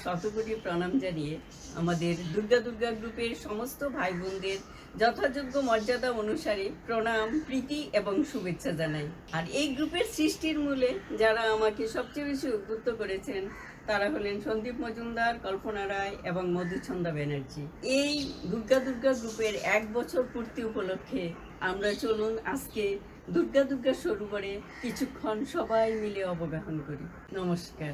শতকোটি প্রণাম জানিয়ে আমাদের দুর্গা দুর্গা গ্রুপের সমস্ত ভাই বোনদের যথাযোগ্য মর্যাদা অনুসারে প্রণাম, প্রীতি এবং শুভেচ্ছা জানাই। আর এই গ্রুপের সৃষ্টির মূলে যারা আমাকে সবচেয়ে বেশি উদ্বুদ্ধ করেছেন তারা হলেন সন্দীপ মজুমদার, কল্পনা রায় এবং মধুছন্দা ব্যানার্জি। এই দুর্গা দুর্গা গ্রুপের 1 বছর পূর্তি উপলক্ষে আমরা চলুন আজকে দুর্গা দুর্গা সরোবরে কিছুক্ষণ সবাই মিলে অবগাহন করি। নমস্কার।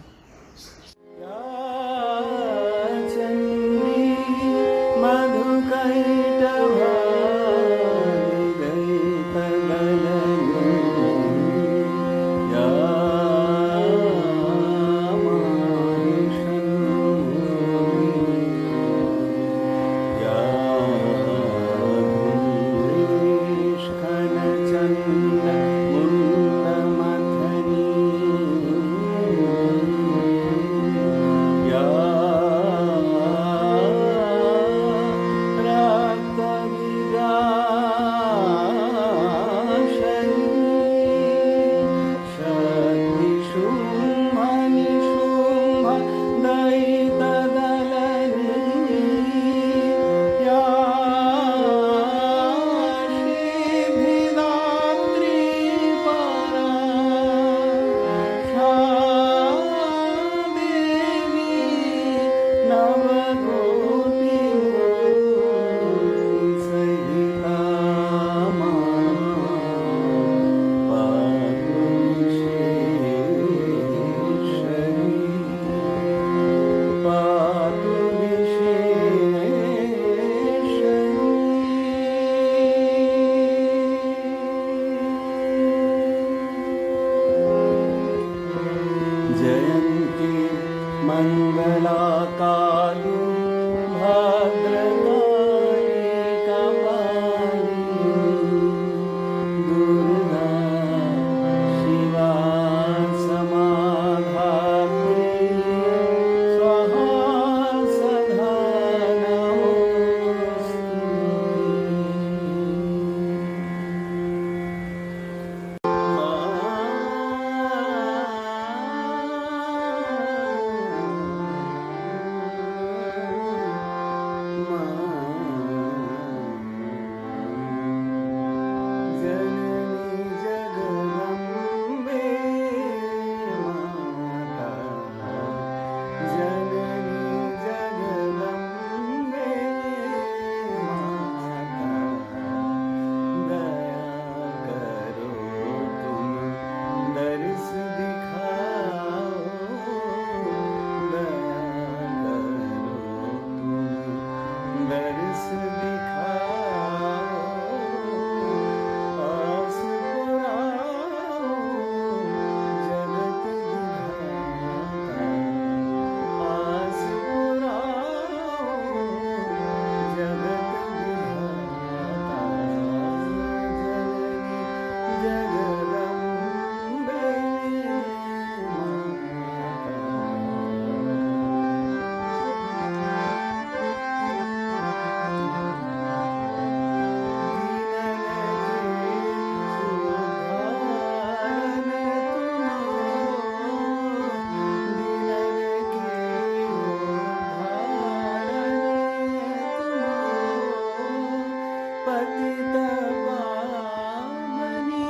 जयन्ती मङ्गलाकाली भद्रकाली कपाली दुर्गा शिवा समाधात्री स्वाहा सदा पतित पावनी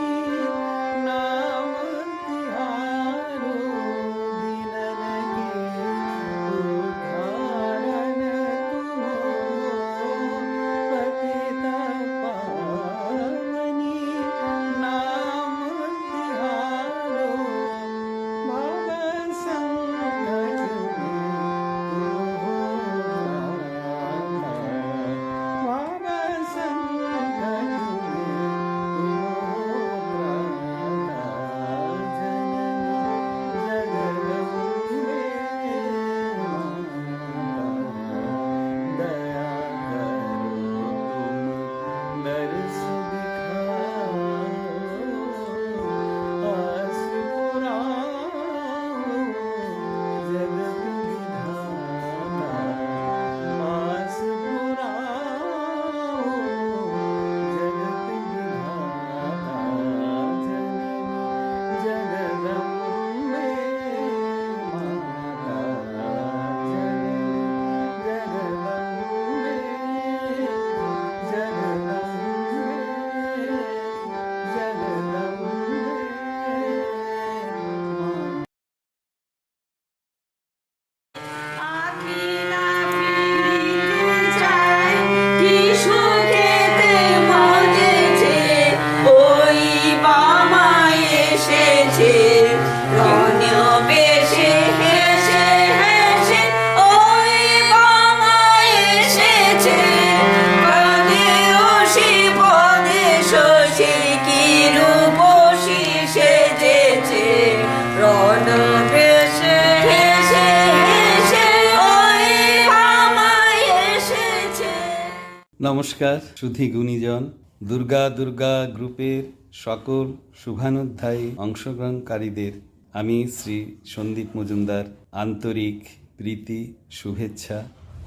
নমস্কার সুধী গুণীজন, দুর্গা দুর্গা গ্রুপের সকল শুভানুধ্যায়ী অংশগ্রহণকারীদের আমি শ্রী সন্দীপ মজুমদার আন্তরিক প্রীতি, শুভেচ্ছা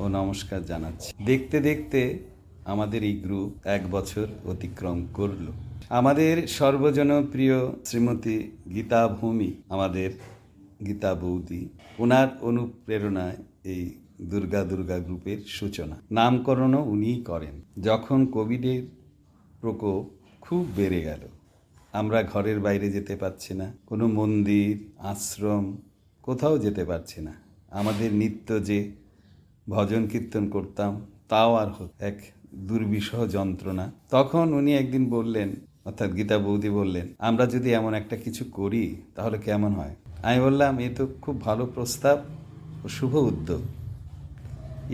ও নমস্কার জানাচ্ছি। দেখতে দেখতে আমাদের এই গ্রুপ 1 বছর অতিক্রম করল। আমাদের সর্বজনপ্রিয় শ্রীমতী গীতা ভৌমিক, আমাদের গীতা বৌদি, ওনার অনুপ্রেরণায় এই দুর্গা দুর্গা গ্রুপের সূচনা। নামকরণও উনিই করেন। যখন কোভিডের প্রকোপ খুব বেড়ে গেল, আমরা ঘরের বাইরে যেতে পারছি না, কোনো মন্দির আশ্রম কোথাও যেতে পারছি না। আমাদের নিত্য যে ভজন কীর্তন করতাম তাও আর এক দুর্বিষহ যন্ত্রণা। তখন উনি একদিন বললেন, অর্থাৎ গীতা বৌদি বললেন, আমরা যদি এমন একটা কিছু করি তাহলে কেমন হয়। আমি বললাম, এ তো খুব ভালো প্রস্তাব ও শুভ উদ্যোগ।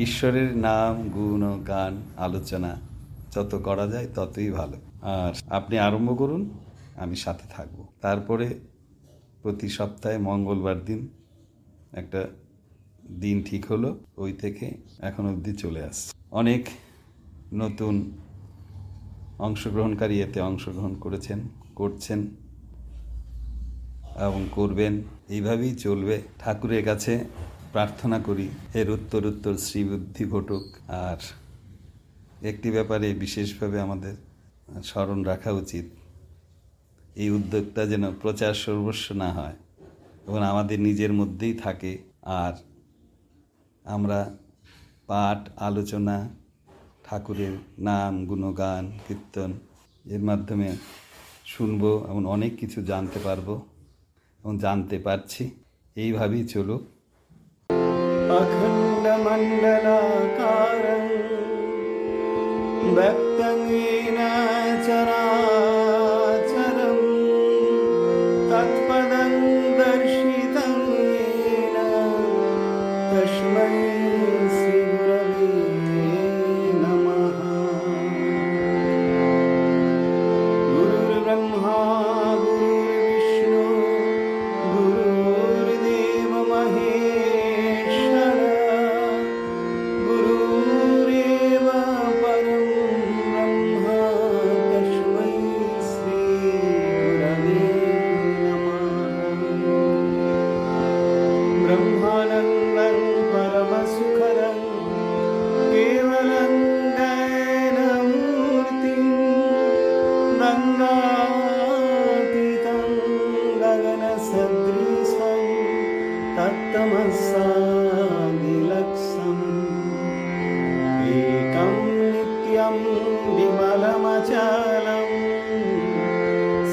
ঈশ্বরের নাম গুণ ও গান আলোচনা যত করা যায় ততই ভালো। আর আপনি আরম্ভ করুন, আমি সাথে থাকব। তারপরে প্রতি সপ্তাহে মঙ্গলবার দিন একটা দিন ঠিক হলো, ওই থেকে এখন অবধি চলে আসছে। অনেক নতুন অংশগ্রহণকারী এতে অংশগ্রহণ করেছেন, করছেন এবং করবেন। এইভাবেই চলবে। ঠাকুরের কাছে প্রার্থনা করি এর উত্তর শ্রীবুদ্ধি ঘটুক। আর একটি ব্যাপারে বিশেষভাবে আমাদের স্মরণ রাখা উচিত, এই উদ্যোগটা যেন প্রচার সর্বস্ব না হয় এবং আমাদের নিজের মধ্যেই থাকে। আর আমরা পাঠ, আলোচনা, ঠাকুরের নাম, গুণগান, কীর্তন এর মাধ্যমে শুনবো এবং অনেক কিছু জানতে পারবো এবং জানতে পারছি। এইভাবেই চলুক। अखण्डमण्डलाकारं व्यक्तं येन चराचरं तत्पदं दर्शितं येन तस्मै श्रीगुरवे नमः। गुरुर्ब्रह्मा गुरुर्विष्णु गुरुर्देव महेश्वर गुरुरेव परं ब्रह्म तस्मै श्रीगुरवे नमः। ब्रह्मानन्दं परमसुखदं केवलं ज्ञानमूर्तिं गङ्गातीतं गगनसदृशं तत्तमस्सादिलक्ष्यम् एकं नित्यं विमलमचलं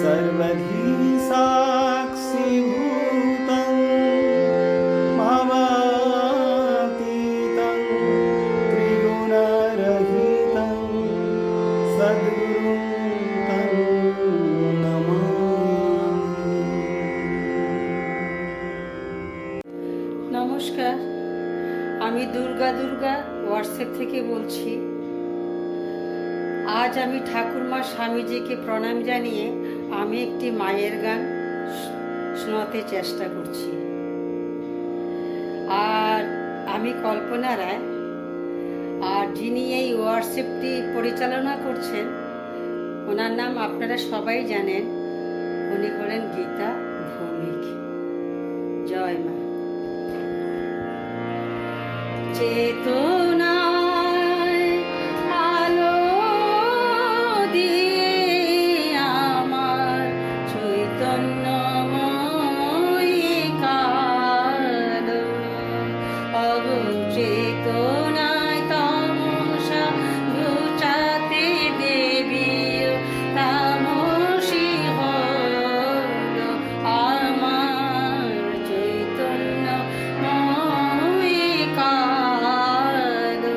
सर्वधी साक्षिभूतं भावातीतं त्रिगुणरहितं सद्गुरुं तं नमामि। নমস্কার, আমি দুর্গা দুর্গা হোয়াটসঅ্যাপ থেকে বলছি। আজ আমি ঠাকুরমা স্বামীজিকে প্রণাম জানিয়ে আমি একটি মায়ের গান শোনাতে চেষ্টা করছি। আর আমি কল্পনা রায়, আর যিনি এই হোয়াটসঅ্যাপটি পরিচালনা করছেন ওনার নাম আপনারা সবাই জানেন, উনি হলেন গীতা ভৌমিক। জয় মা। চেতনায় আলো দিয়ে আমার চৈতন্যময়ী কালো, অবচেতনায় তমসা ঘুচাতে দেবী তামসী হলো আমার চৈতন্যময়ী কালো।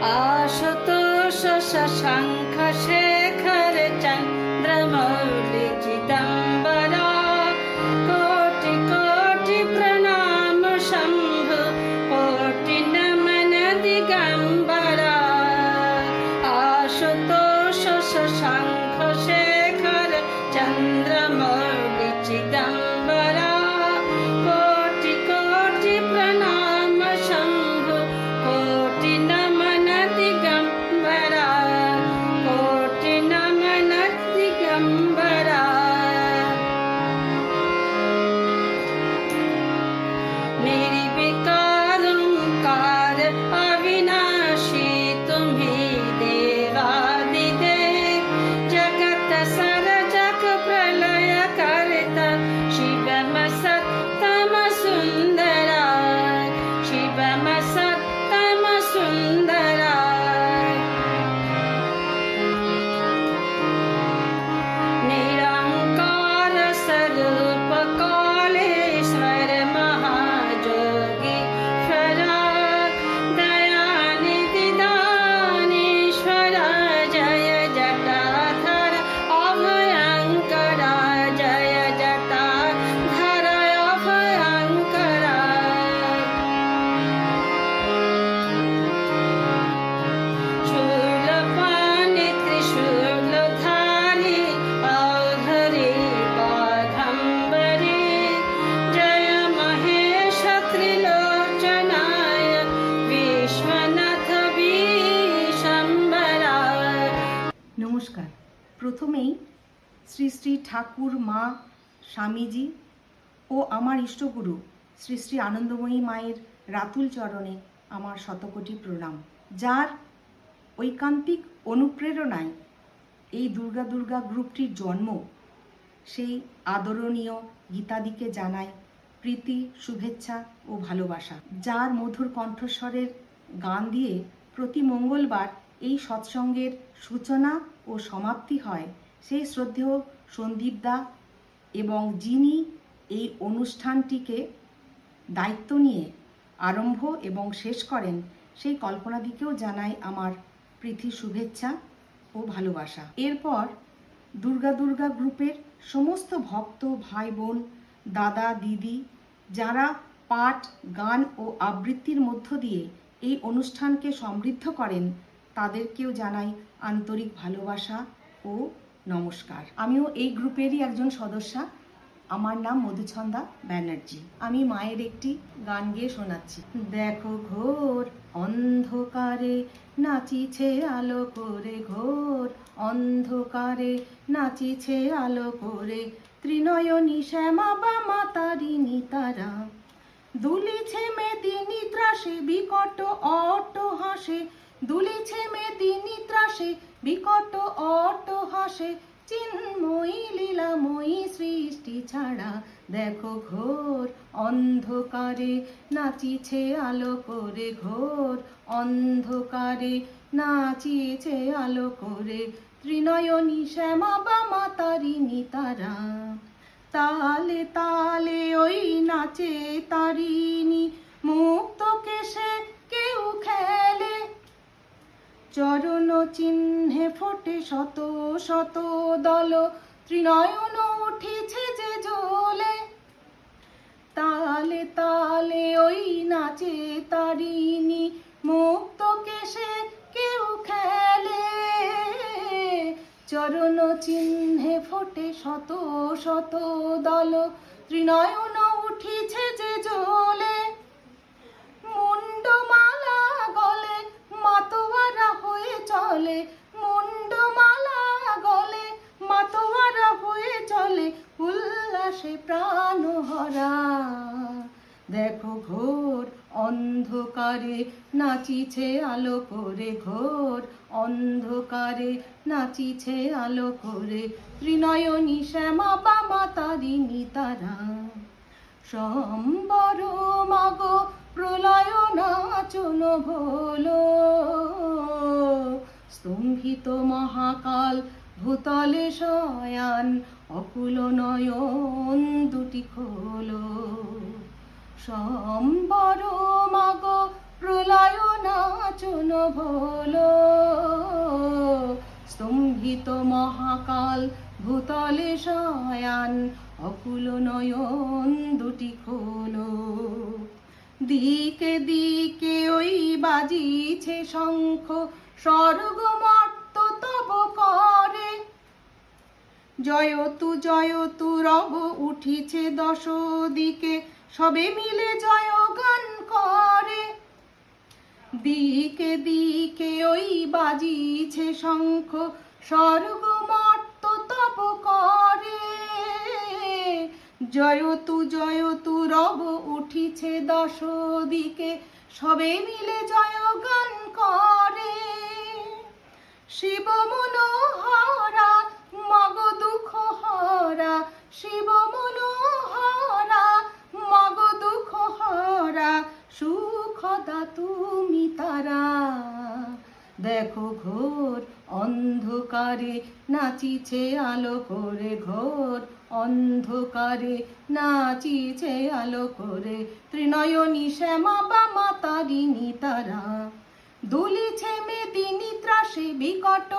आशुतोष शशाङ्क शेखर चन्द्रमौलि चिदम्बरा कोटि कोटि प्रणाम शम्भु कोटि नमन दिगम्बरा आशुतोष शशाङ्क शेखर चन्द्रमौलि चिदम्बरा कोटि कोटि प्रणाम शम्भु कोटि नमन दिगम्बरा कोटि नमन दिगम्बरा निर्विकार ओंकार अविनाशी तुम्ही देवादिदेव जगत सरजग प्रलय करता शिवम सत्तम सुंदरा शिवम सत्तम सुंदरा निरंकार स्वरूप कालेश्वर महाजोगीश्वरा दयानिधि दानेश्वरा जय जटाधर अभयंकरा जय जटाधर अभयंकरा शूलपाणि त्रिशूलधारी औधरी बाघम्बरी जय महेश त्रिलोचनाय विश्वनाथ विशम्बरा নমস্কার। প্রথমেই শ্রী শ্রী ঠাকুর মা স্বামীজি ও আমার ইষ্টগুরু শ্রী শ্রী আনন্দময়ী মায়ের রাতুল চরণে আমার শতকোটি প্রণাম। যার ঐকান্তিক অনুপ্রেরণায় এই দুর্গা দুর্গা গ্রুপটির জন্ম, সেই আদরণীয় গীতাদিকে জানাই প্রীতি, শুভেচ্ছা ও ভালোবাসা। যার মধুর কণ্ঠস্বরের গান দিয়ে প্রতি মঙ্গলবার এই সৎসঙ্গের সূচনা ও সমাপ্তি হয়, সেই শ্রদ্ধেয় সন্দীপদা এবং যিনি এই অনুষ্ঠানটিকে দায়িত্ব নিয়ে আরম্ভ এবং শেষ করেন, সেই কল্পনাদিকেও জানাই আমার প্রীতি, শুভেচ্ছা ও ভালোবাসা। এরপর দুর্গা দুর্গা গ্রুপের সমস্ত ভক্ত ভাই বোন, দাদা দিদি যারা পাঠ, গান ও আবৃত্তির মধ্য দিয়ে এই অনুষ্ঠানকে সমৃদ্ধ করেন, তাদেরকেও জানাই আন্তরিক ভালোবাসা ও নমস্কার। আমিও এই গ্রুপেরই একজন সদস্যা। আমার নাম মধুছন্দা ব্যানার্জি। আমি মায়ের একটি গান গেয়ে শোনাচ্ছি। দেখো ঘোর অন্ধকারে নাচিছে আলো করে, ঘোর অন্ধকারে নাচিছে আলো করে, ত্রিনয়নী শ্যামা বামা তারিণী তারা, দুলিছে মেদিনী ত্রাসে বিকট অট্ট হাসে, দুলিছে মেদিনী ত্রাসে বিকট অট্ট হাসে, চিন্ময়ী লীলাময়ী সৃষ্টি ছাড়া। দেখো ঘোর অন্ধকারে নাচিছে আলো করে, ঘোর অন্ধকারে নাচিছে আলো করে, ত্রিনয়নী শ্যামা বামা তারিণী তারা, তালে তালে ওই নাচে তারিণী, মুক্ত কেশে কেউ খেলে, চরণ চিহ্নে ফোটে শত শত দল, ত্রিনয়ন উঠিছে যে জ্বলে, তালে তালে ওই নাচে তারিণী, মুক্ত কেশে কেউ খেলে, চরণ চিহ্নে ফোটে শত শত দল, ত্রিনয়ন উঠিছে যে জ্বলে, মুন্ডমালা গলে মাতোয়ারা হয়ে চলে, মুন্ডমালা গলে মাতোয়ারা হয়ে চলে, উল্লাসে প্রাণহরা। দেখো ঘোর অন্ধকারে নাচিছে আলো করে, ঘোর অন্ধকারে নাচিছে আলো করে, ত্রিনয়নী শ্যামা বামা তারিণী তারা, সম্বর মাগ প্রলয় নাচন ভোলো, স্তম্ভিত মহাকাল ভূতলে শয়ান, অকুল নয়ন দুটি খোলো, সম্বর মাগ প্রলয় নাচন ভোলো। স্তম্ভিত মহাকাল ভূতলে শয়ান, অকুল নয়ন দুটি খোলো। দিকে দিকে ওই বাজিছে শঙ্খ, স্বর্গ মর্ত তব করে। জয়তু রব উঠিছে দশ দিকে, সবে মিলে জয় গান করে। দিকে দিকে ওই বাজিছে শঙ্খ, স্বর্গ মর্ত তব করে। জয়তু রব উঠিছে দশ দিকে, সবে মিলে জয় গান করে। শিব মনোহরা মগ দুঃখ হরা, শিব মনোহরা মগ দুঃখ হরা, সুখদা তুমি তারা। দেখো ঘোর অন্ধকারে নাচিছে আলো করে, ঘোর অন্ধকারে নাচিছে আলো করে। ত্রিনয়নী শ্যামা বামা তারিণী তারা, দুলিছে মেদিনী ত্রাসে বিকট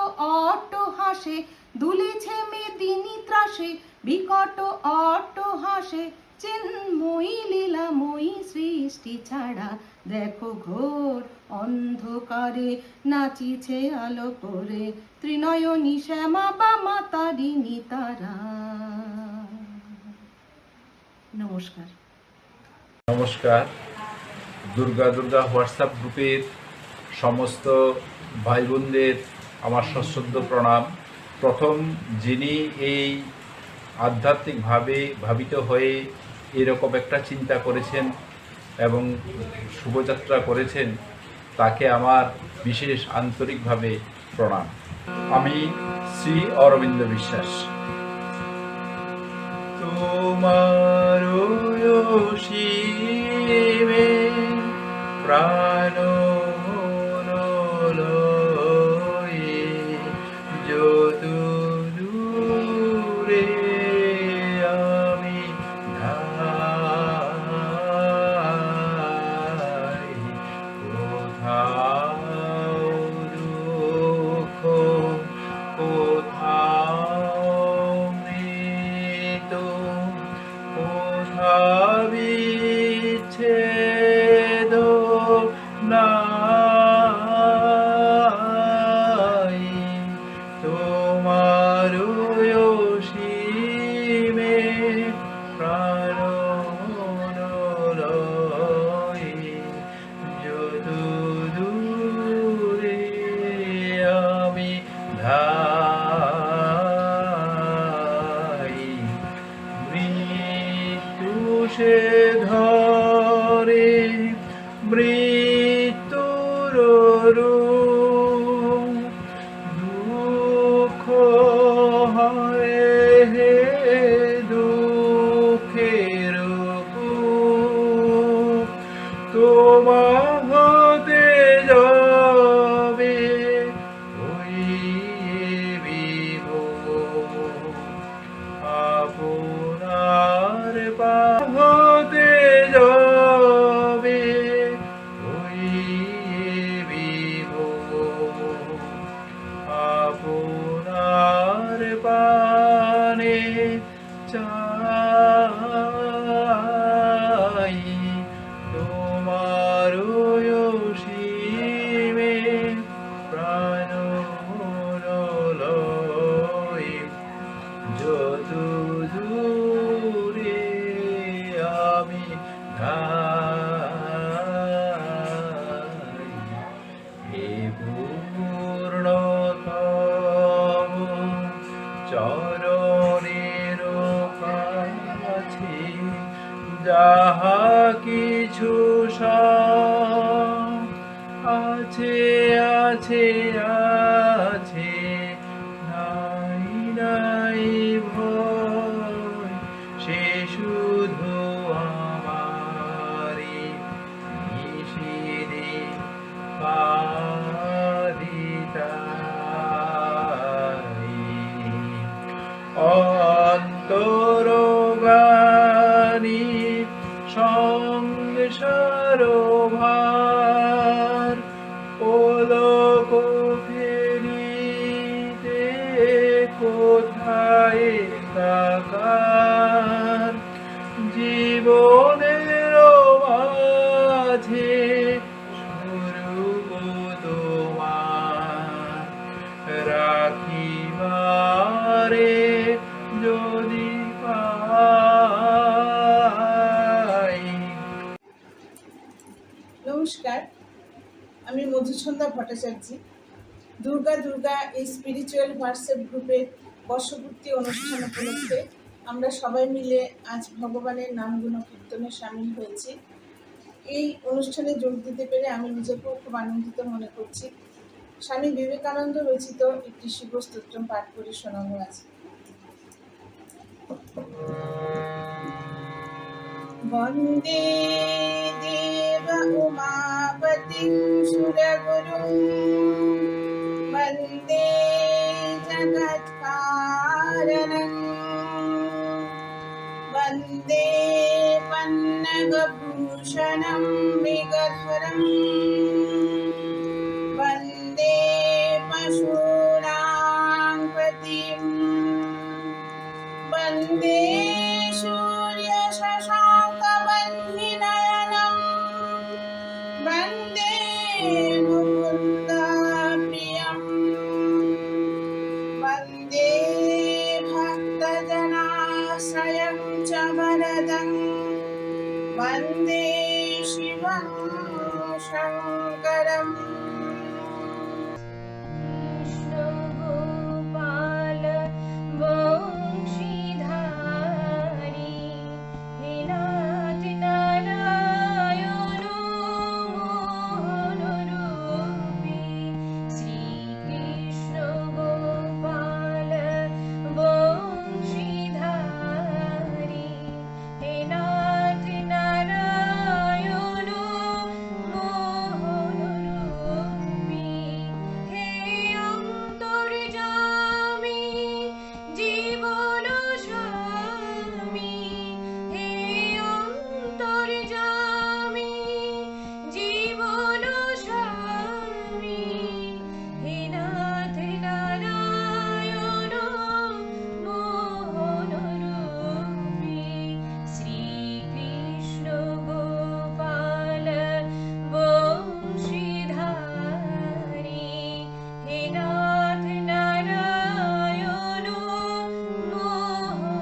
অট্ট হাসে, দুলিছে মেদিনী ত্রাসে বিকট অট্ট হাসে। চিন্ময়ী লীলাময়ী সৃষ্টি ছাড়া, দেখো ঘোর অন্ধকারে নাচিছে আলো করে। ত্রিনয়নী শ্যামা বামা তারিণী তারা। নমস্কার। নমস্কার। দুর্গা হোয়াটসঅ্যাপ গ্রুপের সমস্ত ভাই বোনদের আমার সশ্রদ্ধ প্রণাম। প্রথম যিনি এই আধ্যাত্মিকভাবে ভাবিত হয়ে এরকম একটা চিন্তা করেছেন এবং শুভযাত্রা করেছেন, তাকে আমার বিশেষ আন্তরিকভাবে প্রণাম। আমি শ্রী অরবিন্দ বিশ্বাস। তোমার শিবে প্রাণ লয়ে, যত দূরে আমি ধাই, কোথাও দুঃখ কোথাও মৃত, কোথাও বিচ্ছেদ নাই। তোমার অসীমে প্রাণ লয়ে, যত দূরে আমি ধাই। মৃত্যু সে ধরে মৃত্যুর রূপ, দুঃখ হয় হে দুঃখের কূপ। তোমার হতে যাবে ওই বিভোর, আপনার হতে যাবে ওই বিভোর, আপনার পানে চাই। তোমার অসীমে প্রাণ লয়ে, যত দূরে আমি ধাই। হে পূর্ণতম চরণের কাছে, যাহা কিছু সব আছে আছে আছে, নাই নাই ভয়, সে শুধু আমারি নিষেধে পাদিতাই। অন্তরগানি সংসার ভাই, ফেরিতে কোথায় একাকার জীবনের মাঝে স্বরূপ তোমার রাখিবারে যদি পাই। নমস্কার, আমি মধুছন্দা ভট্টাচার্য। দুর্গা দুর্গা এই স্পিরিচুয়াল হোয়াটসঅ্যাপ গ্রুপের বর্ষপূর্তি অনুষ্ঠান উপলক্ষে আমরা সবাই মিলে আজ ভগবানের নাম গুণ কীর্তনে সামিল হয়েছি। এই অনুষ্ঠানে যোগ দিতে পেরে আমি নিজেকেও খুব আনন্দিত মনে করছি। স্বামী বিবেকানন্দ রচিত একটি শিব স্তোত্র পাঠ করে শোনাবো আজ। বন্দে দেব উমাপতিং সুরগুরুং বন্দে জগৎকারণং বন্দে পন্নগভূষণং মৃগধরং বন্দে পশূনাং পতিং বন্দে शशाङ्कवह्निनयनं वन्दे मुकुन्दप्रियं वन्दे भक्तजनाश्रयं च वरदं वन्दे शिवं शङ्करम्। कृष्णगोपाल वंशीधारी हे नाथ नारायण मोहनरूपी श्रीकृष्ण गोपाल वंशीधारी हे नाथ नारायण मोहनरूपी हे অন্তর্যামী জীবন স্বামী হে অন্তর্যামী জীবন স্বামী হে নাথ নারায়ণ মোহনরূপী শ্রীকৃষ্ণ গোপাল বংশীধারী হে নাথ নারায়ণ মোহনরূপী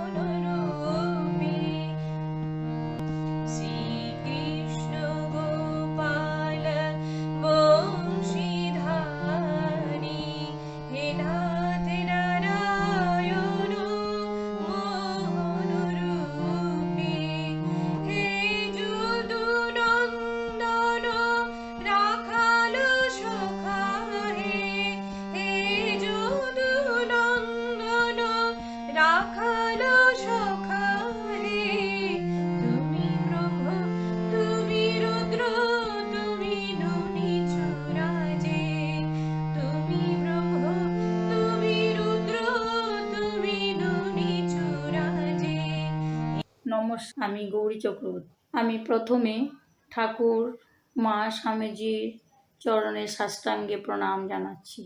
শ্রীকৃষ্ণ গোপাল বংশীধারী হে নাথ নারায়ণ মোহনরূপী হে যদুনন্দন রাখাল সখা হে যদুনন্দন রাখাল সখা হে তুমি ব্রহ্ম তুমি রুদ্র তুমি নুনিচুরাজে তুমি ব্রহ্ম তুমি রুদ্র তুমি নুনিচুরাজে। নমস্কার, আমি গৌরী চক্রবর্তী। আমি প্রথমে ঠাকুর মা স্বামীজির চরণে সাষ্টাঙ্গে প্রণাম জানাচ্ছি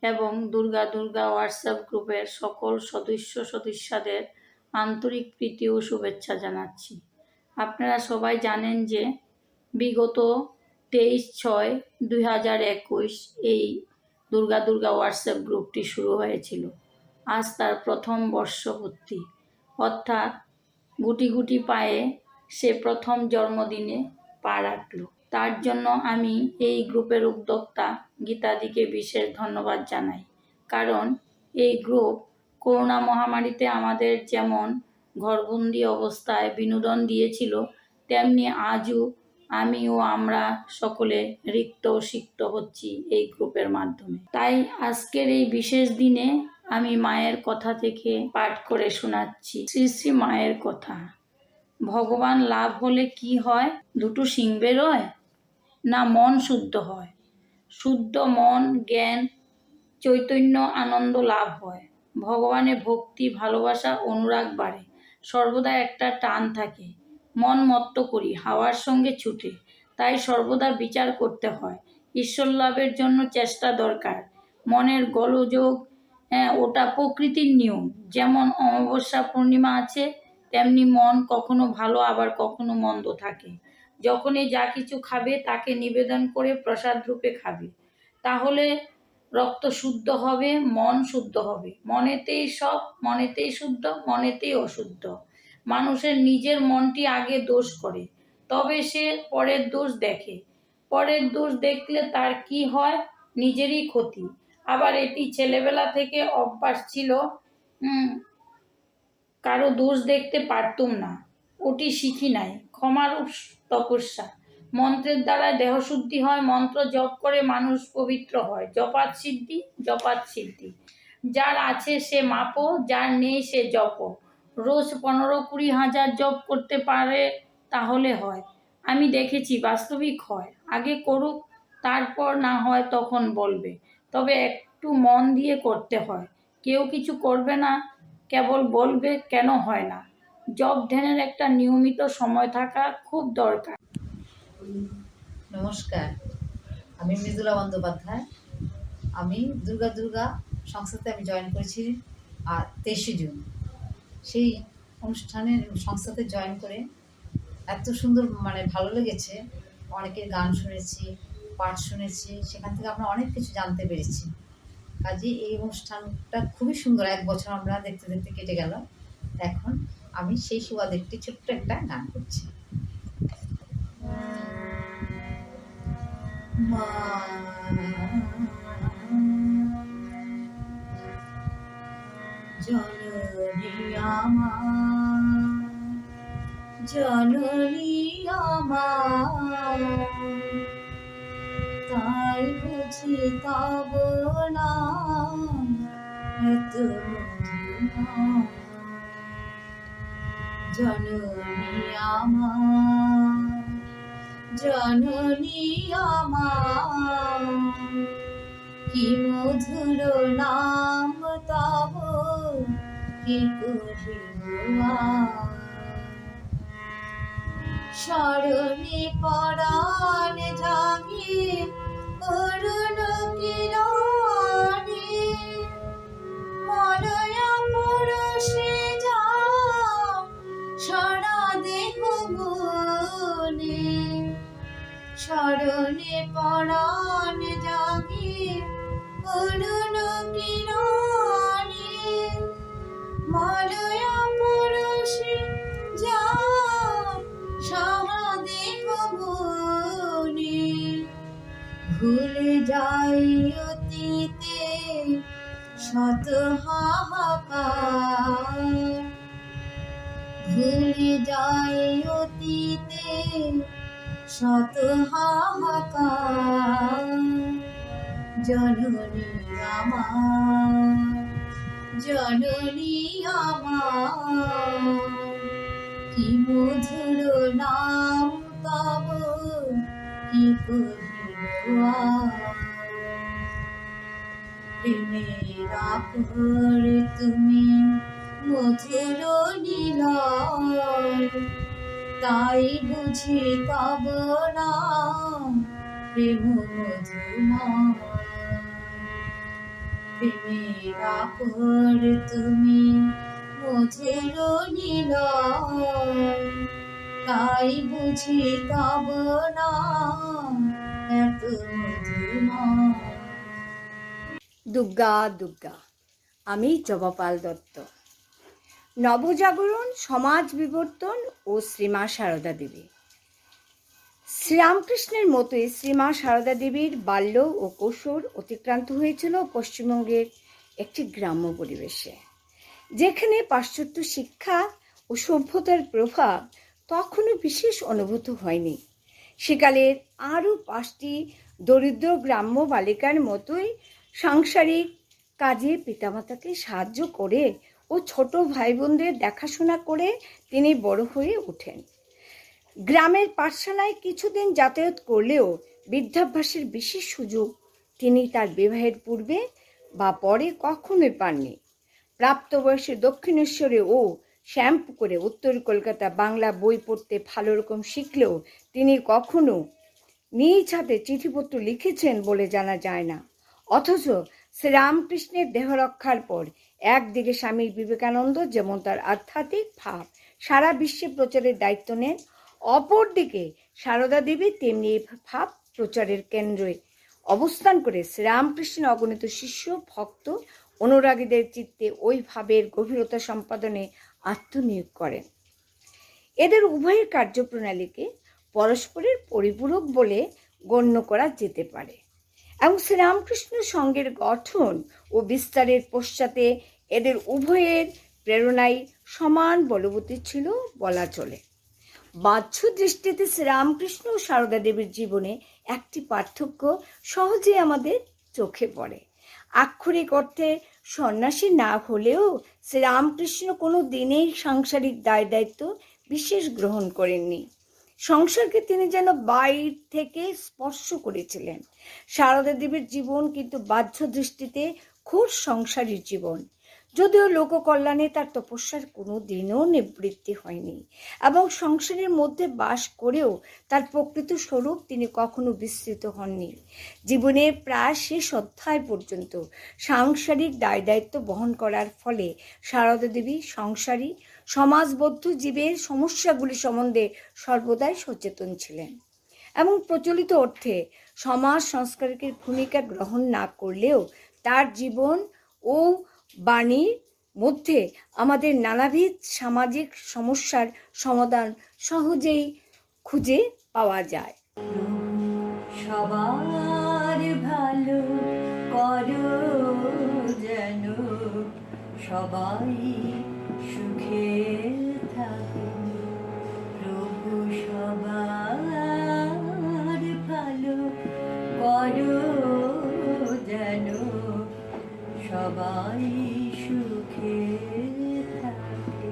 এবং দুর্গা দুর্গা হোয়াটসঅ্যাপ গ্রুপের সকল সদস্যদের আন্তরিক প্রীতি ও শুভেচ্ছা জানাচ্ছি। আপনারা সবাই জানেন যে বিগত 23/6/2021 এই দুর্গা দুর্গা হোয়াটসঅ্যাপ গ্রুপটি শুরু হয়েছিল। আজ তার প্রথম বর্ষপূর্তি, অর্থাৎ গুটি গুটি পায়ে সে প্রথম জন্মদিনে পা রাখল। তার জন্য আমি এই গ্রুপের উদ্যোক্তা গীতাদিকে বিশেষ ধন্যবাদ জানাই। কারণ এই গ্রুপ করোনা মহামারীতে আমাদের যেমন ঘরবন্দি অবস্থায় বিনোদন দিয়েছিল, তেমনি আজও আমি ও আমরা সকলে রিক্ত ও সিক্ত হচ্ছি এই গ্রুপের মাধ্যমে। তাই আজকের এই বিশেষ দিনে আমি মায়ের কথা থেকে পাঠ করে শোনাচ্ছি। শ্রী শ্রী মায়ের কথা। ভগবান লাভ হলে কি হয়? দুটো শিং বেরোয় না মন শুদ্ধ হয়? শুদ্ধ মন, জ্ঞান, চৈতন্য, আনন্দ লাভ হয়। ভগবানে ভক্তি, ভালোবাসা, অনুরাগ বাড়ে। সর্বদা একটা টান থাকে। মন মত্ত করি হাওয়ার সঙ্গে ছুটে। তাই সর্বদা বিচার করতে হয় ঈশ্বর লাভের জন্য চেষ্টা দরকার। মনের গোলযোগ, ওটা প্রকৃতির নিয়ম। যেমন অমাবস্যা পূর্ণিমা আছে, তেমনি মন কখনো ভালো আবার কখনো মন্দ থাকে। যখনই যা কিছু খাবে তাকে নিবেদন করে প্রসাদ রূপে খাবে, তাহলে রক্ত শুদ্ধ হবে, মন শুদ্ধ হবে। মনেতেই সব, মনেতেই শুদ্ধ, মনেতেই অশুদ্ধ। মানুষের নিজের মনটি আগে দোষ করে, তবে সে পরের দোষ দেখে। পরের দোষ দেখলে তার কি হয়? নিজেরই ক্ষতি। আবার এটি ছেলেবেলা থেকে অভ্যাস ছিল, কারো দোষ দেখতে পারতুম না, ওটি শিখি নাই। ক্ষমারূপ তপস্যা, মন্ত্রের দ্বারা দেহশুদ্ধি হয়। মন্ত্র জপ করে মানুষ পবিত্র হয়। জপাত সিদ্ধি, জপাত সিদ্ধি। যার আছে সে মাপো, যার নেই সে জপ। রোজ 15-20 হাজার জপ করতে পারে, তাহলে হয়। আমি দেখেছি বাস্তবিক হয়। আগে করুক, তারপর না হয় তখন বলবে, তবে একটু মন দিয়ে করতে হয়। কেউ কিছু করবে না, কেবল বলবে কেন হয় না। জপ ধ্যানের একটা নিয়মিত সময় থাকা খুব দরকার। নমস্কার, আমি মৃদুলা বন্দ্যোপাধ্যায়। আমি দুর্গা সংস্থাতে আমি জয়েন করেছি আর 23শে জুন। সেই অনুষ্ঠানের সংস্থাতে জয়েন করে এত সুন্দর ভালো লেগেছে। অনেকের গান শুনেছি, পাঠ শুনেছি, সেখান থেকে আমরা অনেক কিছু জানতে পেরেছি। কাজে এই অনুষ্ঠানটা খুবই সুন্দর। 1 বছর আমরা দেখতে দেখতে কেটে গেল। এখন আমি সেই সুবাদে একটি ছোট্ট একটা গান করছি। মা জননী আমার, জননী আমার, তাই বুঝি তব নাম এত মধুর। জননী আমার, জননী আমার, কি মধুর নাম তব, কি কহিব আর। স্মরণে পরাণ জাগে অরুণ কিরণে, মলয়া পরশে যাও সারা দেহ মনে। স্মরণে পরাণ জাগে অরুণ কিরণে, মলয়া পরশে যাও সারা দেহ মনে। ভুলে যাই অতীতে শত হাহাকার, ভুলে যাই অতীতে শত হাহাকার। জননী আমার, জননী আমার, কি মধুর নাম তব, কি কহিব আর। প্রেমের আপর তুমি মধুর নিলয়, তাই বুঝি তব নাম প্রেম মধুময়। প্রেমের আপর তুমি মধুর নিলয়, তাই বুঝি তব নাম এত মধুময়। দুর্গা দুর্গা। আমি জবা পাল দত্ত। নবজাগরণ, সমাজ বিবর্তন ও শ্রীমা সারদা দেবী। শ্রীরামকৃষ্ণের মতোই শ্রীমা সারদা দেবীর বাল্য ও কৈশোর অতিক্রান্ত হয়েছিল পশ্চিমবঙ্গের একটি গ্রাম্য পরিবেশে, যেখানে পাশ্চাত্য শিক্ষা ও সভ্যতার প্রভাব তখনও বিশেষ অনুভূত হয়নি। সেকালের আরও 5টি দরিদ্র গ্রাম্য বালিকার মতোই সাংসারিক কাজে পিতামাতাকে সাহায্য করে ও ছোট ভাই বোনদের দেখাশোনা করে তিনি বড় হয়ে ওঠেন। গ্রামের পাঠশালায় কিছুদিন যাতায়াত করলেও বিদ্যাভ্যাসের বিশেষ সুযোগ তিনি তার বিবাহের পূর্বে বা পরে কখনোই পাননি। প্রাপ্তবয়সে দক্ষিণেশ্বরে ও শ্যামপুকুরে উত্তর কলকাতা বাংলা বই পড়তে ভালো রকম শিখলেও তিনি কখনো নিজ হাতে চিঠিপত্র লিখেছেন বলে জানা যায় না। অথচ শ্রীরামকৃষ্ণের দেহ রক্ষার পর একদিকে স্বামী বিবেকানন্দ যেমন তার আধ্যাত্মিক ভাব সারা বিশ্বে প্রচারের দায়িত্ব নেন, অপরদিকে সারদা দেবী তেমনি এই ভাব প্রচারের কেন্দ্রে অবস্থান করে শ্রীরামকৃষ্ণের অগণিত শিষ্য, ভক্ত, অনুরাগীদের চিত্তে ওই ভাবের গভীরতা সম্পাদনে আত্মনিয়োগ করেন। এদের উভয়ের কার্যপ্রণালীকে পরস্পরের পরিপূরক বলে গণ্য করা যেতে পারে এবং শ্রীরামকৃষ্ণ সংঘের গঠন ও বিস্তারের পশ্চাতে এদের উভয়ের প্রেরণাই সমান বলবতী ছিল বলা চলে। বাহ্য দৃষ্টিতে শ্রীরামকৃষ্ণ ও সারদা দেবীর জীবনে একটি পার্থক্য সহজেই আমাদের চোখে পড়ে। আক্ষরিক অর্থে সন্ন্যাসী না হলেও শ্রীরামকৃষ্ণ কোনো দিনেই সাংসারিক দায় দায়িত্ব বিশেষ গ্রহণ করেননি। সংসারকে তিনি যেন বাইর থেকে স্পর্শ করেছিলেন। সারদা দেবীর জীবন কিন্তু বাহ্য দৃষ্টিতে ঘোর সংসারীর জীবন, যদিও লোককল্যাণে তার তপস্যার কোনো দিনও নিবৃত্তি হয়নি এবং সংসারের মধ্যে বাস করেও তার প্রকৃত স্বরূপ তিনি কখনো বিস্তৃত হননি। জীবনের প্রায় শেষ অধ্যায় পর্যন্ত সাংসারিক দায় দায়িত্ব বহন করার ফলে সারদা দেবী সংসারী সমাজবদ্ধ জীবের সমস্যাগুলি সম্বন্ধে সর্বদাই সচেতন ছিলেন এবং প্রচলিত অর্থে সমাজ সংস্কারকের ভূমিকা গ্রহণ না করলেও তার জীবন ও বাণীর মধ্যে আমাদের নানাবিধ সামাজিক সমস্যার সমাধান সহজেই খুঁজে পাওয়া যায়। সবার ভালো করো যেন সবাই সুখে থাকে, প্রভু সবার ভালো করো যেন সবাই সুখে থাকে,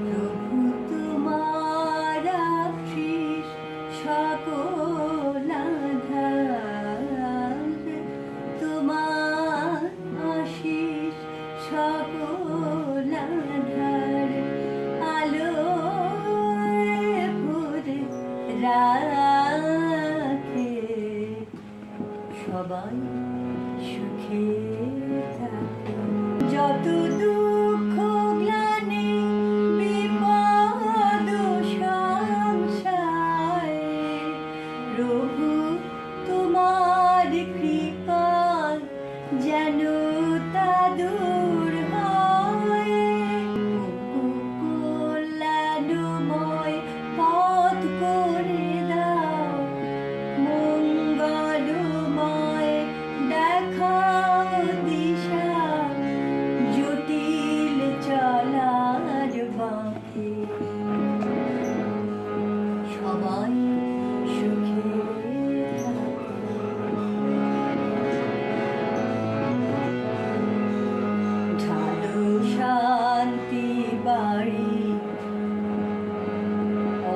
প্রভু তোমার আশীষ সকল আধার, তোমার আশীষ সকল আধার, আলোয় ভরে রাখে সবাই সুখে থাকে। যত দুঃখ গ্লানি বিপদ সংসারে, প্রভু তোমার কৃপায় যেন তা দূর হয়, কল্যাণময় পথ করে দাও, মঙ্গলময় দেখাও দিশা, জটিল চলার বাঁকে সবাই সুখে থাকে। ঢালো শান্তি বাড়ি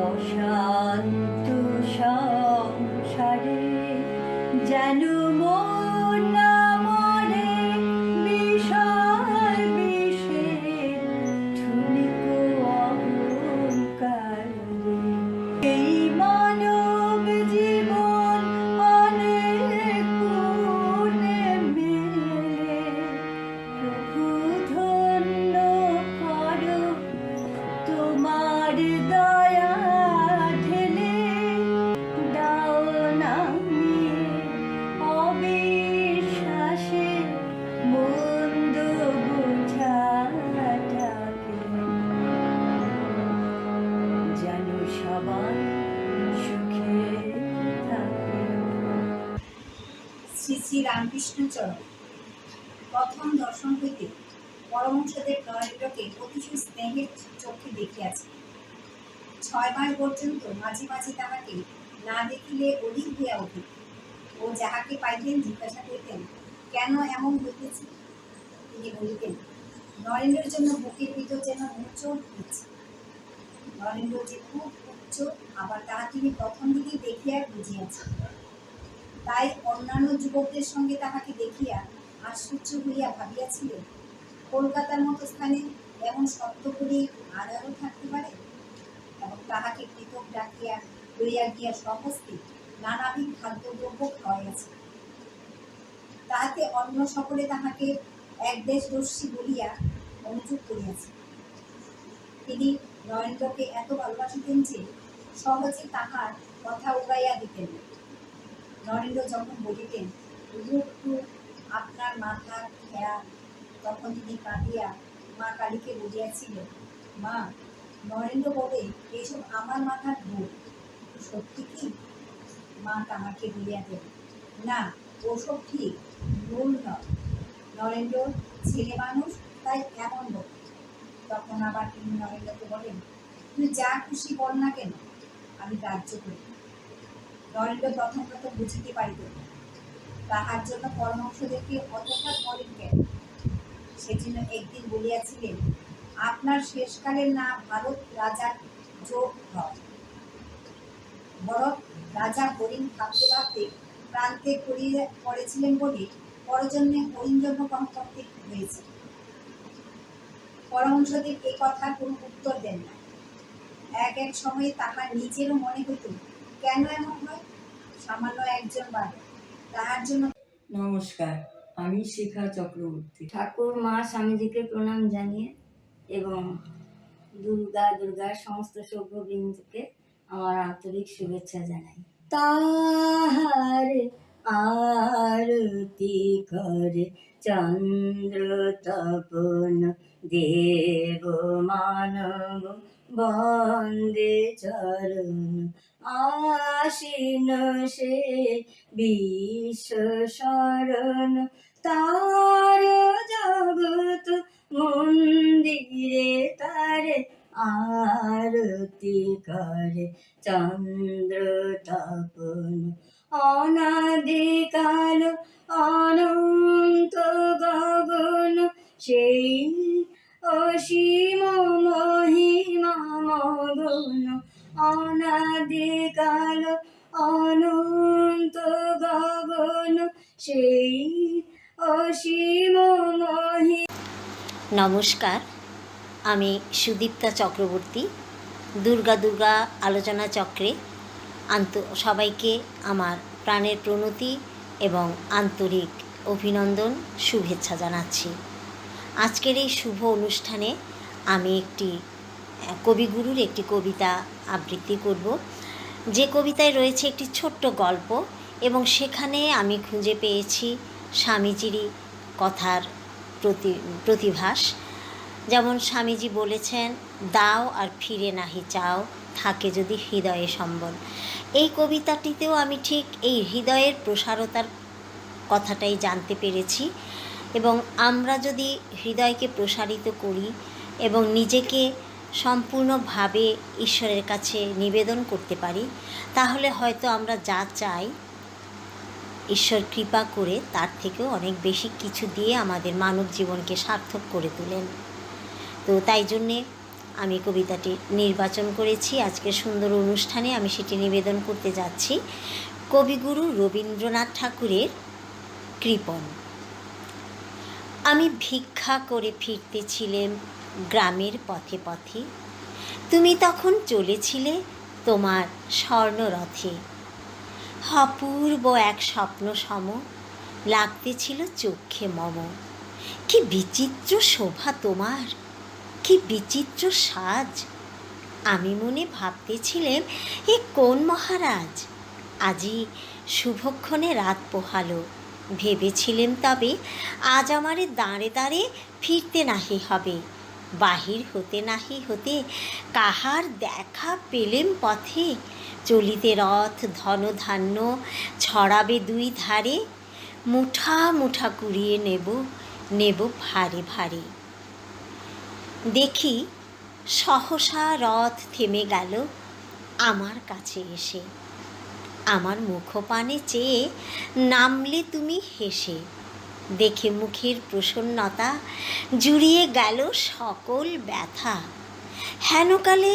অশান্ত সংসারে, যেন মন না মরে বিষয় বিষের ঠুনিক অহংকারে। এই মানব জীবন অনেক গুণে মেলে, প্রভু ধন্য করো তোমার দয়া ঢেলে, দাও নামিয়ে অবিশ্বাসে মন্দ বোঝাটাকে, যেন সবাই সুখে থাকে। শ্রী শ্রী রামকৃষ্ণচরণ প্রথম দর্শন হইতে পরমহংসদেব নরেন্দ্রকে অতিশয় স্নেহের চোখে দেখিয়াছে। 6 মাস পর্যন্ত মাঝে মাঝে তাহাকে না দেখিলে অধিক হইয়া উঠিত। ও যাহাকে পাইতেন জিজ্ঞাসা করিতেন, কেন এমন হইতেছে? তিনি বলিতেন, নরেন্দ্রের জন্য বুকের ভিতর যেন মোচড় দিচ্ছে। নরেন্দ্র যে খুব উচ্চ, আবার তাহা তিনি প্রথম দিকেই দেখিয়া বুঝিয়াছেন। তাই অন্যান্য যুবকদের সঙ্গে তাহাকে দেখিয়া আশ্চর্য হইয়া ভাবিয়াছিলেন, কলকাতার মতো স্থানে এমন সত্য করে আধারও থাকতে পারে, এবং তাহাকে পৃথক ডাকিয়া লইয়া গিয়া সমস্তে নানাবিধ খাদ্যদ্রব্য খাওয়াইয়াছে। তাহাতে অন্য সকলে তাহাকে এক দেশদর্শী বলিয়া অনুযোগ করিয়াছে। তিনি নরেন্দ্রকে এত ভালোবাসিতেন যে সহজে তাহার কথা উড়াইয়া দিতেন না। নরেন্দ্র যখন বলিতেন, একটু আপনার মাথার খেয়াল, তখন তিনি কাঁদিয়া মা কালীকে বলিয়াছিলেন, মা, নরেন্দ্র বলে এইসব আমার মাথার ভুল, সত্যি কি? মা তাহাকে বলিয়া দেন, না, ওসব ঠিক, ভুল নয়, নরেন্দ্র ছেলে মানুষ, তাই এমন বলে। তখন আবার তিনি নরেন্দ্রকে বলেন, তুই যা খুশি বল না কেন, আমি গ্রাহ্য করি। নরেন্দ্র প্রথম বুঝিতে পারিত না, তাহার জন্য পরমহংসদেরকে অতটা করেন কেন। সেজন্য একদিন বলিয়াছিলেন, আপনার শেষকালে না ভারত রাজার যোগ হয়, বরং রাজা হরিণ ভাবতে ভাবতে প্রান্তে পড়েছিলেন বলে পরজন্মে হরিণ জন্ম গ্রহণ করতে হয়েছে। পরমহংসদেব এই কথার কোনো উত্তর দেন না। এক এক সময়ে তাহার নিজেরও মনে হইত, কেন এমন হয়? সামান্য একজন বাদে তাহার জন্য। নমস্কার, আমি শিখা চক্রবর্তী। ঠাকুর মা স্বামীজিকে প্রণাম জানিয়ে এবং দুর্গার সমস্ত সভ্যবৃন্দকে আমার আন্তরিক শুভেচ্ছা জানাই। তাহার আরতি করে চন্দ্র তপন দেব মানব বন্দে চরণ, আশীন সে বিশ্ব শরণ, তার জগৎ মন্দিরে তারে আরতি করে চন্দ্র তপন। অনাদিকাল অনন্ত গগন সেই অসীম মহিমা মগন, অনাদিকাল অনন্ত গগন সেই অসীম মহিমা। নমস্কার, আমি সুদীপ্তা চক্রবর্তী। দুর্গা আলোচনা চক্রে সবাইকে আমার প্রাণের প্রণতি এবং আন্তরিক অভিনন্দন, শুভেচ্ছা জানাচ্ছি। আজকের এই শুভ অনুষ্ঠানে আমি একটি কবিগুরুর একটি কবিতা আবৃত্তি করব, যে কবিতায় রয়েছে একটি ছোট্ট গল্প এবং সেখানে আমি খুঁজে পেয়েছি স্বামীজিরই কথার প্রতিভাস। যেমন স্বামীজি বলেছেন, দাও আর ফিরে নাহি চাও, থাকে যদি হৃদয়ে সম্বল। এই কবিতাটিতেও আমি ঠিক এই হৃদয়ের প্রসারতার কথাটাই জানতে পেরেছি এবং আমরা যদি হৃদয়কে প্রসারিত করি এবং নিজেকে সম্পূর্ণভাবে ঈশ্বরের কাছে নিবেদন করতে পারি, তাহলে হয়তো আমরা যা চাই ঈশ্বর কৃপা করে তার থেকেও অনেক বেশি কিছু দিয়ে আমাদের মানব জীবনকে সার্থক করে তোলেন। তো তাই জন্যে আমি কবিতাটি নির্বাচন করেছি। আজকের সুন্দর অনুষ্ঠানে আমি সেটি নিবেদন করতে যাচ্ছি। কবিগুরু রবীন্দ্রনাথ ঠাকুরের কৃপণ। আমি ভিক্ষা করে ফিরতেছিলাম গ্রামের পথে পথে, তুমি তখন চলেছিলে তোমার স্বর্ণরথে। অপূর্ব এক স্বপ্ন সম লাগতেছিল চক্ষে মম। কি বিচিত্র শোভা তোমার, কি বিচিত্র সাজ। আমি মনে ভাবতেছিলাম, এ কোন মহারাজ, আজি শুভক্ষণে রাত পোহালো। ভেবেছিলেম তবে আজ আমারে দাঁড়ে দাঁড়ে ফিরতে নাহি হবে। বাহির হতে নাহি হতে কাহার দেখা পেলেম পথে। চলিতে রথ ধন ধান্য ছড়াবে দুই ধারে। মুঠা মুঠা কুড়িয়ে নেব ভারে ভারে। দেখি সহসা রথ থেমে গেল আমার কাছে এসে। আমার মুখপানে চেয়ে নামলে তুমি হেসে। দেখে মুখের প্রসন্নতা জুড়িয়ে গেল সকল ব্যথা। হেনকালে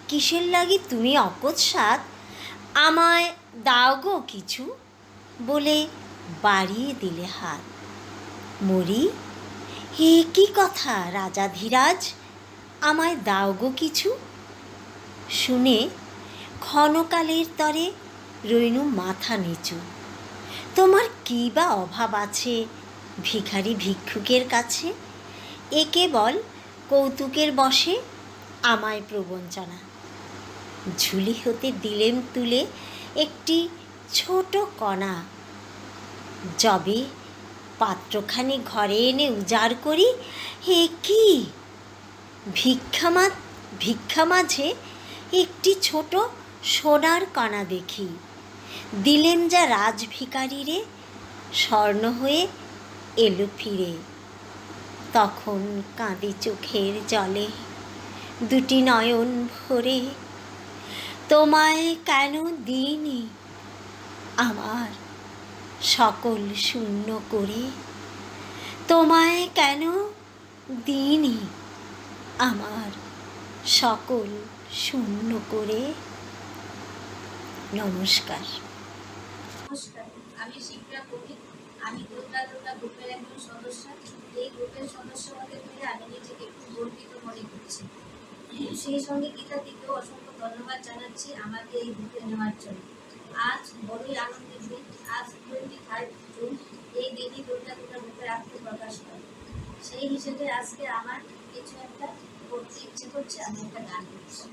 কিসের লাগি তুমি অকস্মাৎ আমায় দাও গো কিছু, বলে বাড়িয়ে দিলে হাত। মরি, এ কি কথা রাজাধিরাজ, আমায় দাও গো কিছু। শুনে ক্ষণকালের তরে রইনু মাথা নিচু। তোমার কী বা অভাব আছে ভিখারি ভিক্ষুকের কাছে? এ কেবল কৌতুকের বশে আমায় প্রবঞ্চনা। ঝুলি হতে দিলেম তুলে একটি ছোট কণা, যবে পাত্রখানি ঘরে এনে উজাড় করি, এ কি ভিক্ষা মাঝে একটি ছোট সোনার কণা দেখি। দিলেম যা রাজভিকারিরে, স্বর্ণ হয়ে এলো ফিরে। তখন কাঁদি চোখের জলে দুটি নয়ন ভরে, তোমায় কেন দিইনি আমার সকল শূন্য করে? তোমায় কেন দিইনি আমার সকল শূন্য করে? নমস্কার। নমস্কার, আমি শিপ্রা কবি। আমি দুর্গা গ্রুপের একজন সদস্য। এই গ্রুপের সদস্য হতে পেরে আমি নিজেকে খুব গর্বিত মনে করছি। সেই সঙ্গে গীতাদিকেও অসংখ্য ধন্যবাদ জানাচ্ছি আমাকে এই গ্রুপে নেওয়ার জন্য। আজ বড়ই আনন্দের দিন। আজ 23 জুন। এই দিনই দুর্গা গ্রুপের আত্মপ্রকাশ করে। সেই হিসেবে আজকে আমার কিছু একটা করতে ইচ্ছে করছে, আমি একটা গান করছি।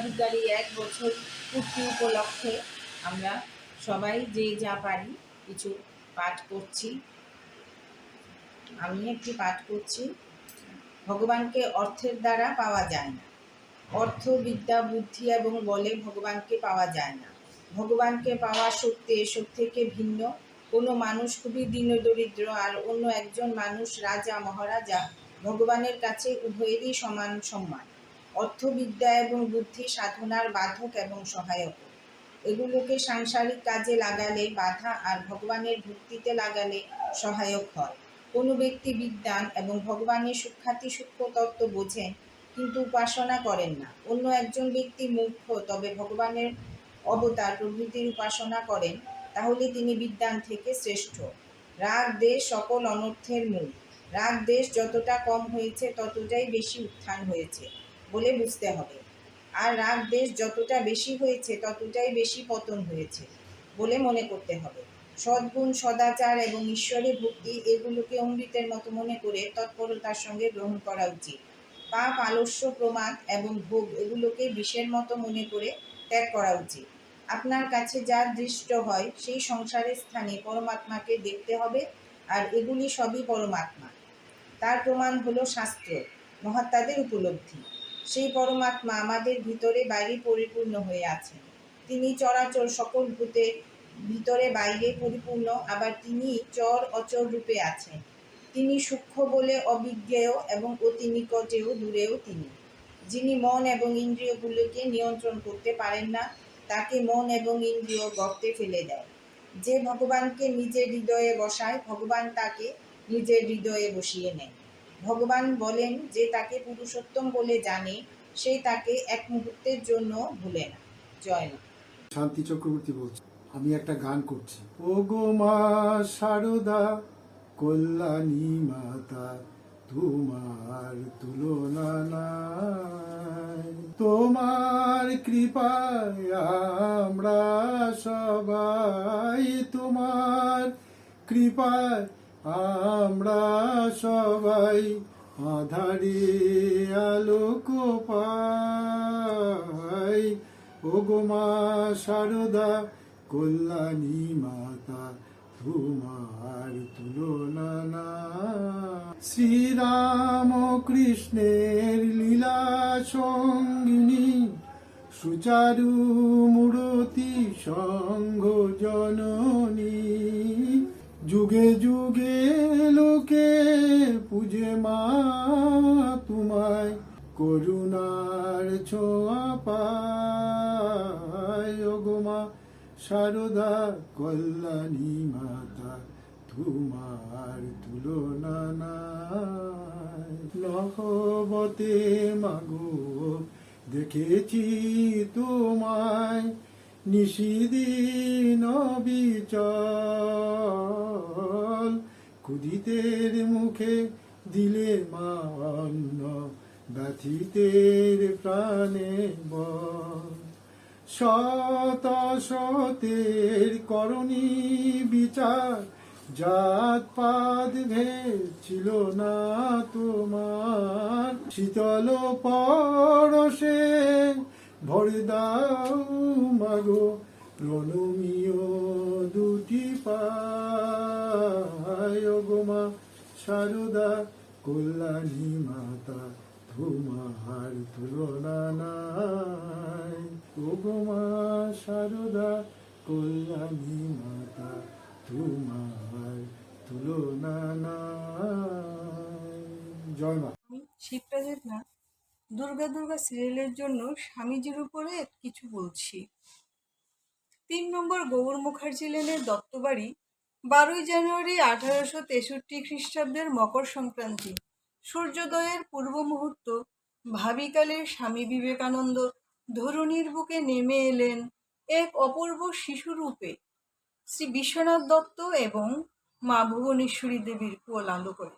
দুর্গার এই 1 বছর পূর্তি উপলক্ষে আমরা সবাই যে যা পারি কিছু পাঠ করছি। আমি একটি পাঠ করছি। ভগবানকে অর্থের দ্বারা পাওয়া যায় না। অর্থ, বিদ্যা, বুদ্ধি এবং বলে ভগবানকে পাওয়া যায় না। ভগবানকে পাওয়া সত্যি এসব থেকে ভিন্ন। কোনো মানুষ খুবই দীনদরিদ্র আর অন্য একজন মানুষ রাজা মহারাজা, ভগবানের কাছে উভয়েরই সমান সম্মান। অর্থ, বিদ্যা এবং বুদ্ধি সাধনার বাধক এবং সহায়ক। এগুলোকে সাংসারিক কাজে লাগালে বাধা আর ভগবানের ভক্তিতে লাগালে সহায়ক হয়। কোনো ব্যক্তি বিদ্বান এবং ভগবানের সূক্ষ্ম তত্ত্ব বোঝেন কিন্তু উপাসনা করেন না। অন্য একজন ব্যক্তি মূর্খ তবে ভগবানের অবতার প্রভৃতির উপাসনা করেন, তাহলে তিনি বিদ্বান থেকে শ্রেষ্ঠ। রাগ দেশ সকল অনর্থের মূল। রাগ দেশ যতটা কম হয়েছে ততটাই বেশি উত্থান হয়েছে বলে বুঝতে হবে, আর রাগ দেশ যতটা বেশি হয়েছে ততটাই বেশি পতন হয়েছে বলে মনে করতে হবে। সদ্গুণ, সদাচার এবং ঈশ্বরের ভক্তি এগুলোকে অমৃতের মতো মনে করে তৎপরতার সঙ্গে গ্রহণ করা উচিত। পাপ, আলস্য, প্রমাদ এবং ভোগ এগুলোকে বিষের মতো মনে করে ত্যাগ করা উচিত। আপনার কাছে যা দৃষ্ট হয় সেই সংসারের স্থানে পরমাত্মাকে দেখতে হবে, আর এগুলি সবই পরমাত্মা। তার প্রমাণ হলো শাস্ত্র, মহাত্মাদের উপলব্ধি। সেই পরমাত্মা আমাদের ভিতরে বাইরে পরিপূর্ণ হয়ে আছেন। তিনি চরাচর সকল ভূতে ভিতরে বাইরে পরিপূর্ণ, আবার তিনি চর অচর রূপে আছেন। তিনি সূক্ষ্ম বলে অবিজ্ঞেয় এবং অতি নিকটেও দূরেও তিনি। যিনি মন এবং ইন্দ্রিয়গুলোকে নিয়ন্ত্রণ করতে পারেন না, তাকে মন এবং ইন্দ্রিয় গর্তে ফেলে দেয়। যে ভগবানকে নিজের হৃদয়ে বসায়, ভগবান তাকে নিজের হৃদয়ে বসিয়ে নেয়। ভগবান বলেন যে তাকে পুরুষোত্তম বলে জানে, সে তাকে এক মুহূর্তের জন্য ভুলে না। জয় মা। শান্তি চক্রবর্তী বলছি, আমি একটা গান করছি। ও গো মা শারদা কল্যাণী মাতা, তোমার তুলনা নাই। তোমার কৃপায় আমরা সবাই, তোমার কৃপায় আমরা সবাই আধারে আলোক পাই। ও গো মা শারদা কল্যাণী মাতা, তোমার তুলনা নাই। শ্রীরাম কৃষ্ণের লীলা সঙ্গিনী, সুচারু মূরতি সঙ্গ জননী। যুগে যুগে লোকে পূজে মা তোমায়, করুণার ছোঁয়া পায়। ও গো মা শারদা কল্যাণী মাতা, তোমার তুলনা নাই। নহবতে মাগো দেখেছি তোমায়, নিশিদিন বিচল। ক্ষুধিতের মুখে দিলে মা অন্ন, ব্যথিতের প্রাণে বল। শত শতের করণী বিচার, জাত পাত ভেদ ছিল না তোমার। শীতল পরশে ভরে দাও মাগো, রণমীয় দুটি পায়। ও গো মা শারদা কল্যাণী মাতা, তোমার তুলনা নাই। ও গো মা শারদা কল্যাণী মাতা, তোমার তুলনা নাই। জয় মা। শিপ্রা দেবনাথ দুর্গা দুর্গা সিরিয়ালের জন্য স্বামীজির উপরে কিছু বলছি। 3 নম্বর গৌর মুখার্জি লেনের দত্তবাড়ি, 12ই জানুয়ারি 1863 খ্রিস্টাব্দের মকর সংক্রান্তি। সূর্যোদয়ের পূর্ব মুহূর্ত। ভাবিকালে স্বামী বিবেকানন্দ ধরণীর বুকে নেমে এলেন এক অপূর্ব শিশুরূপে, শ্রী বিশ্বনাথ দত্ত এবং মা ভুবনেশ্বরী দেবীর কোল আলো করে।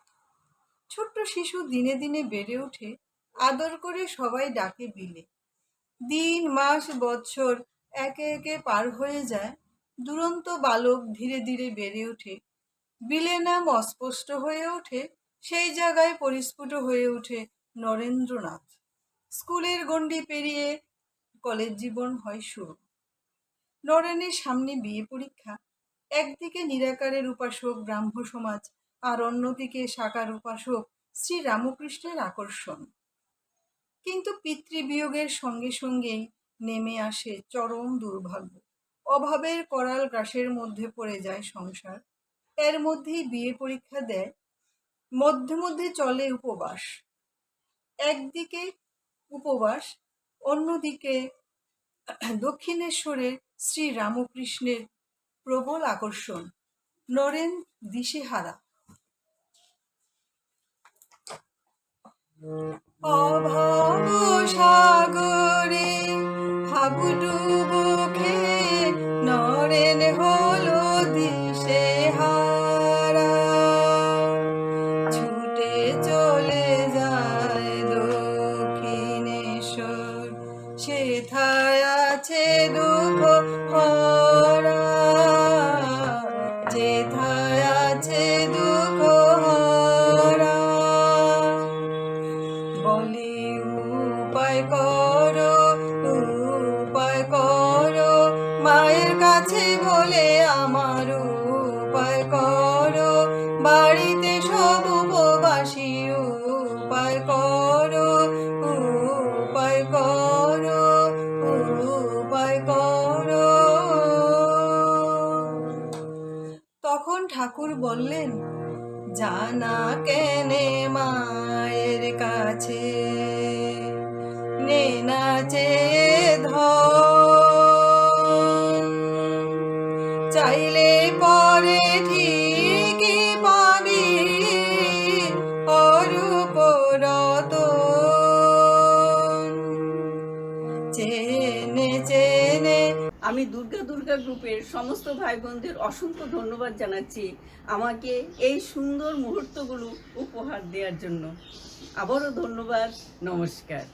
ছোট্ট শিশু দিনে দিনে বেড়ে ওঠে, আদর করে সবাই ডাকে বিলে। দিন মাস বৎসর একে একে পার হয়ে যায়, দুরন্ত বালক ধীরে ধীরে বেড়ে ওঠে। বিলে নাম অস্পষ্ট হয়ে ওঠে, সেই জায়গায় পরিস্ফুট হয়ে ওঠে নরেন্দ্রনাথ। স্কুলের গণ্ডি পেরিয়ে কলেজ জীবন হয় শুরু। নরেনের সামনে বিয়ে পরীক্ষা। একদিকে নিরাকারের উপাসক ব্রাহ্ম সমাজ, আর অন্যদিকে সাকার উপাসক শ্রী রামকৃষ্ণের আকর্ষণ। কিন্তু পিতৃবিয়োগের সঙ্গে সঙ্গেই নেমে আসে চরম দুর্ভাগ্য। অভাবের করাল গ্রাসের মধ্যে পড়ে যায় সংসার। এর মধ্যেই বিয়ে পরীক্ষা দেয়। মধ্যে মধ্যে চলে উপবাস। একদিকে উপবাস, অন্যদিকে দক্ষিণেশ্বরে শ্রী রামকৃষ্ণের প্রবল আকর্ষণ। নরেন দিশেহারা। অভাব সাগরে হাবুডুবু খেয়ে নরেন হলো দিশেহারা। ছুটে চলে যায় দক্ষিণেশ্বর, সেথায় আছে দুঃখ ভরা, যেথায় আছে দুঃখ ভরা। বলে উপায় করো, উপায় করো, মায়ের কাছে বলে আমার উপায় করো। বাড়িতে সব উপবাসী, উপায় করো, উপায় করো, উপায় করো। বললেন, জানা কেনে মায়ের কাছে নে নাচে ধন, চাইলে পরে ঠিকই পাবি অরূপ রতন। চেনে চেনে আমি দুর্গা দুর্গা গ্রুপের সমস্ত ভাই বোনদের অসংখ্য ধন্যবাদ জানাচ্ছি আমাকে এই সুন্দর মুহূর্তগুলো উপহার দেওয়ার জন্য। আবারও ধন্যবাদ, নমস্কার।